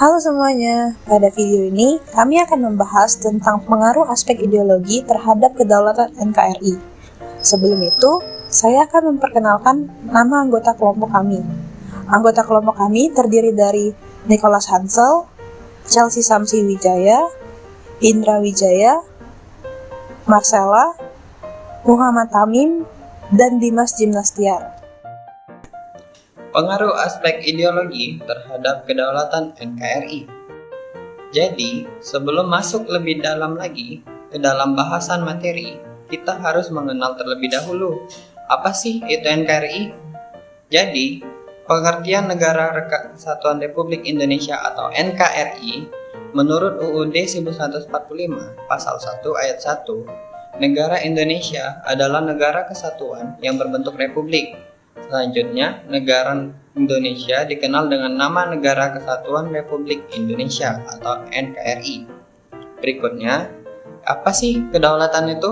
Halo semuanya, pada video ini kami akan membahas tentang pengaruh aspek ideologi terhadap kedaulatan NKRI. Sebelum itu, saya akan memperkenalkan nama anggota kelompok kami. Anggota kelompok kami terdiri dari Nicholas Hansel, Chelsea Samsi Wijaya, Indra Wijaya, Marcella, Muhammad Tamim, dan Dimas Gimnastiar. Pengaruh aspek ideologi terhadap kedaulatan NKRI. Jadi, sebelum masuk lebih dalam lagi ke dalam bahasan materi, kita harus mengenal terlebih dahulu apa sih itu NKRI. Jadi, pengertian Negara Kesatuan Republik Indonesia atau NKRI menurut UUD 1945 Pasal 1 Ayat 1, negara Indonesia adalah negara kesatuan yang berbentuk republik. Selanjutnya, negara Indonesia dikenal dengan nama Negara Kesatuan Republik Indonesia atau NKRI. Berikutnya, apa sih kedaulatan itu?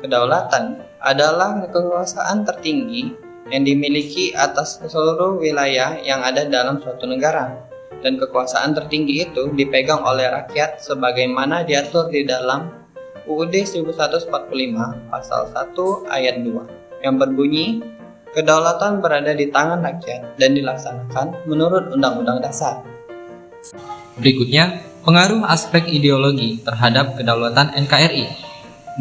Kedaulatan adalah kekuasaan tertinggi yang dimiliki atas seluruh wilayah yang ada dalam suatu negara. Dan kekuasaan tertinggi itu dipegang oleh rakyat sebagaimana diatur di dalam UUD 1945 Pasal 1 Ayat 2 yang berbunyi, kedaulatan berada di tangan rakyat dan dilaksanakan menurut Undang-Undang Dasar. Berikutnya, pengaruh aspek ideologi terhadap kedaulatan NKRI.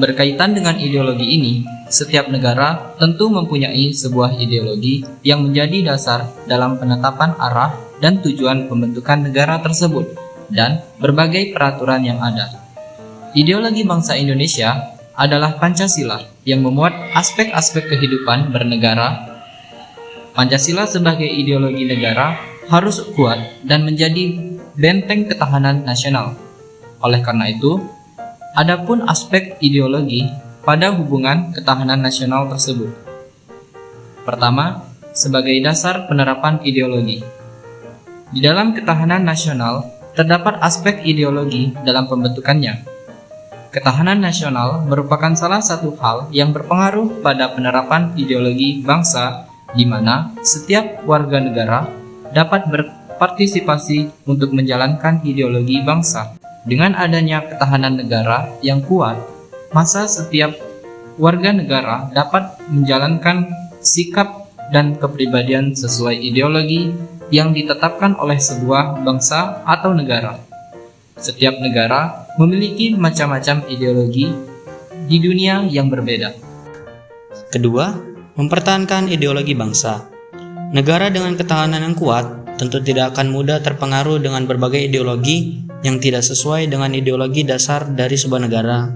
Berkaitan dengan ideologi ini, setiap negara tentu mempunyai sebuah ideologi yang menjadi dasar dalam penetapan arah dan tujuan pembentukan negara tersebut dan berbagai peraturan yang ada. Ideologi bangsa Indonesia adalah Pancasila yang memuat aspek-aspek kehidupan bernegara. Pancasila sebagai ideologi negara harus kuat dan menjadi benteng ketahanan nasional. Oleh karena itu, adapun aspek ideologi pada hubungan ketahanan nasional tersebut. Pertama, sebagai dasar penerapan ideologi. Di dalam ketahanan nasional terdapat aspek ideologi dalam pembentukannya. Ketahanan nasional merupakan salah satu hal yang berpengaruh pada penerapan ideologi bangsa, di mana setiap warga negara dapat berpartisipasi untuk menjalankan ideologi bangsa. Dengan adanya ketahanan negara yang kuat, maka setiap warga negara dapat menjalankan sikap dan kepribadian sesuai ideologi yang ditetapkan oleh sebuah bangsa atau negara. Setiap negara memiliki macam-macam ideologi di dunia yang berbeda. Kedua, mempertahankan ideologi bangsa. Negara dengan ketahanan yang kuat tentu tidak akan mudah terpengaruh dengan berbagai ideologi yang tidak sesuai dengan ideologi dasar dari sebuah negara.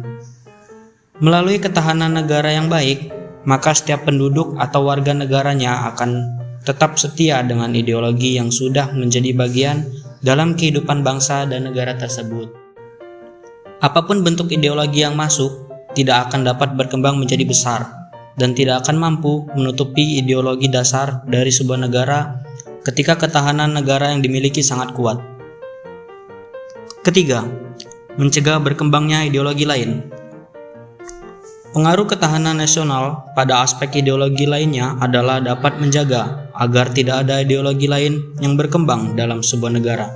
Melalui ketahanan negara yang baik, maka setiap penduduk atau warga negaranya akan tetap setia dengan ideologi yang sudah menjadi bagian dalam kehidupan bangsa dan negara tersebut. Apapun bentuk ideologi yang masuk, tidak akan dapat berkembang menjadi besar dan tidak akan mampu menutupi ideologi dasar dari sebuah negara ketika ketahanan negara yang dimiliki sangat kuat. Ketiga, mencegah berkembangnya ideologi lain. Pengaruh ketahanan nasional pada aspek ideologi lainnya adalah dapat menjaga agar tidak ada ideologi lain yang berkembang dalam sebuah negara.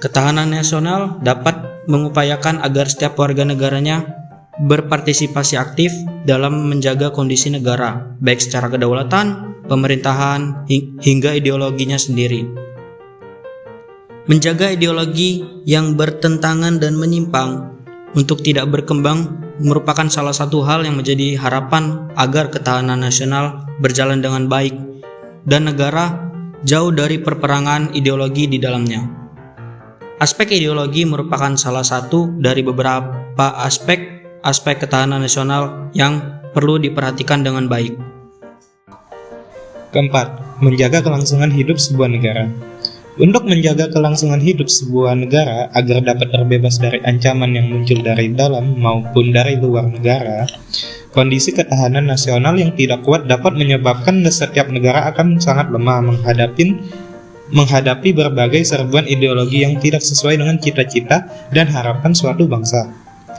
Ketahanan nasional dapat mengupayakan agar setiap warga negaranya berpartisipasi aktif dalam menjaga kondisi negara, baik secara kedaulatan, pemerintahan, hingga ideologinya sendiri. Menjaga ideologi yang bertentangan dan menyimpang untuk tidak berkembang merupakan salah satu hal yang menjadi harapan agar ketahanan nasional berjalan dengan baik dan negara jauh dari perperangan ideologi di dalamnya. Aspek ideologi merupakan salah satu dari beberapa aspek ketahanan nasional yang perlu diperhatikan dengan baik. Keempat, menjaga kelangsungan hidup sebuah negara. Untuk menjaga kelangsungan hidup sebuah negara agar dapat terbebas dari ancaman yang muncul dari dalam maupun dari luar negara, kondisi ketahanan nasional yang tidak kuat dapat menyebabkan setiap negara akan sangat lemah menghadapi berbagai serbuan ideologi yang tidak sesuai dengan cita-cita dan harapan suatu bangsa.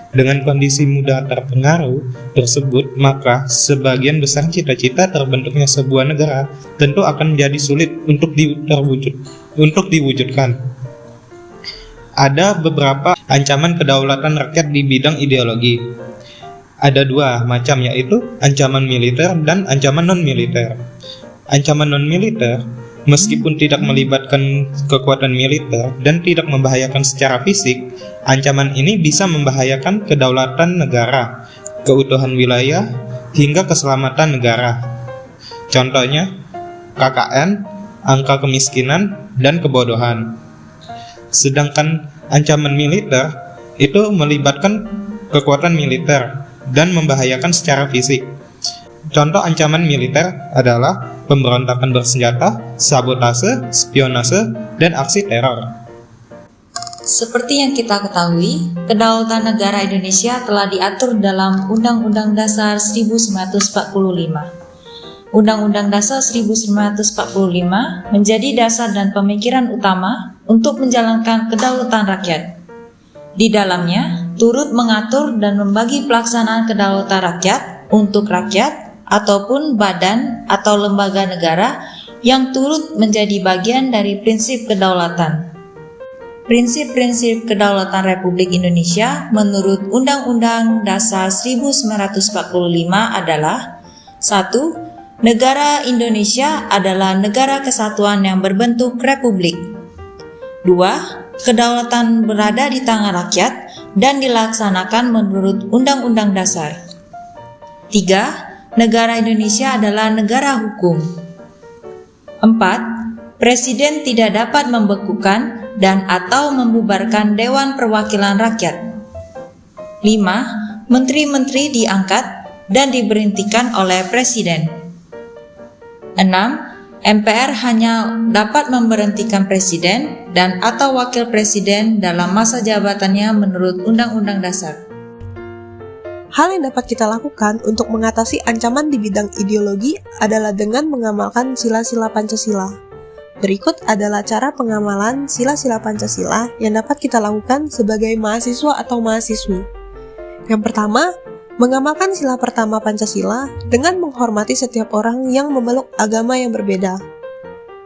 Dengan kondisi mudah terpengaruh tersebut, maka sebagian besar cita-cita terbentuknya sebuah negara tentu akan menjadi sulit untuk diwujudkan. ada beberapa ancaman kedaulatan rakyat di bidang ideologi. Ada dua macam, yaitu ancaman militer dan ancaman non-militer. Ancaman non-militer, meskipun tidak melibatkan kekuatan militer dan tidak membahayakan secara fisik, ancaman ini bisa membahayakan kedaulatan negara, keutuhan wilayah, hingga keselamatan negara. Contohnya, KKN, angka kemiskinan, dan kebodohan. Sedangkan ancaman militer itu melibatkan kekuatan militer dan membahayakan secara fisik. Contoh ancaman militer adalah pemberontakan bersenjata, sabotase, spionase, dan aksi teror. Seperti yang kita ketahui, kedaulatan negara Indonesia telah diatur dalam Undang-Undang Dasar 1945. Undang-Undang Dasar 1945 menjadi dasar dan pemikiran utama untuk menjalankan kedaulatan rakyat. Di dalamnya, turut mengatur dan membagi pelaksanaan kedaulatan rakyat untuk rakyat ataupun badan atau lembaga negara yang turut menjadi bagian dari prinsip kedaulatan. Prinsip-prinsip kedaulatan Republik Indonesia menurut Undang-Undang Dasar 1945 adalah: 1. Negara Indonesia adalah negara kesatuan yang berbentuk republik. 2. Kedaulatan berada di tangan rakyat dan dilaksanakan menurut Undang-Undang Dasar. 3. Negara Indonesia adalah negara hukum. 4. Presiden tidak dapat membekukan dan atau membubarkan Dewan Perwakilan Rakyat. 5. Menteri-menteri diangkat dan diberhentikan oleh Presiden. 6. MPR hanya dapat memberhentikan Presiden dan atau Wakil Presiden dalam masa jabatannya menurut Undang-Undang Dasar. Hal yang dapat kita lakukan untuk mengatasi ancaman di bidang ideologi adalah dengan mengamalkan sila-sila Pancasila. Berikut adalah cara pengamalan sila-sila Pancasila yang dapat kita lakukan sebagai mahasiswa atau mahasiswi. Yang pertama, mengamalkan sila pertama Pancasila dengan menghormati setiap orang yang memeluk agama yang berbeda.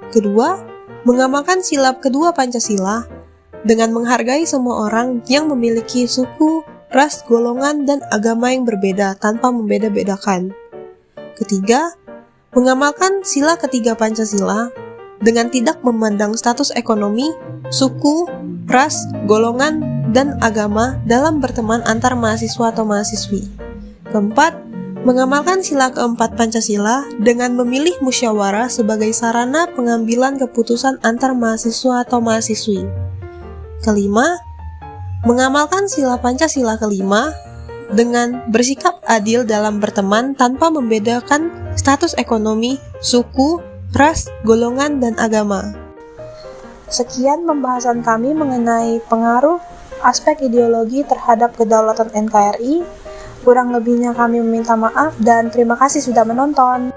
Kedua, mengamalkan sila kedua Pancasila dengan menghargai semua orang yang memiliki suku, ras, golongan, dan agama yang berbeda tanpa membeda-bedakan. Ketiga, mengamalkan sila ketiga Pancasila dengan tidak memandang status ekonomi, suku, ras, golongan, dan agama dalam berteman antar mahasiswa atau mahasiswi. Keempat, mengamalkan sila keempat Pancasila dengan memilih musyawarah sebagai sarana pengambilan keputusan antar mahasiswa atau mahasiswi. Kelima, mengamalkan sila Pancasila kelima dengan bersikap adil dalam berteman tanpa membedakan status ekonomi, suku, ras, golongan, dan agama. Sekian pembahasan kami mengenai pengaruh aspek ideologi terhadap kedaulatan NKRI. Kurang lebihnya kami meminta maaf dan terima kasih sudah menonton.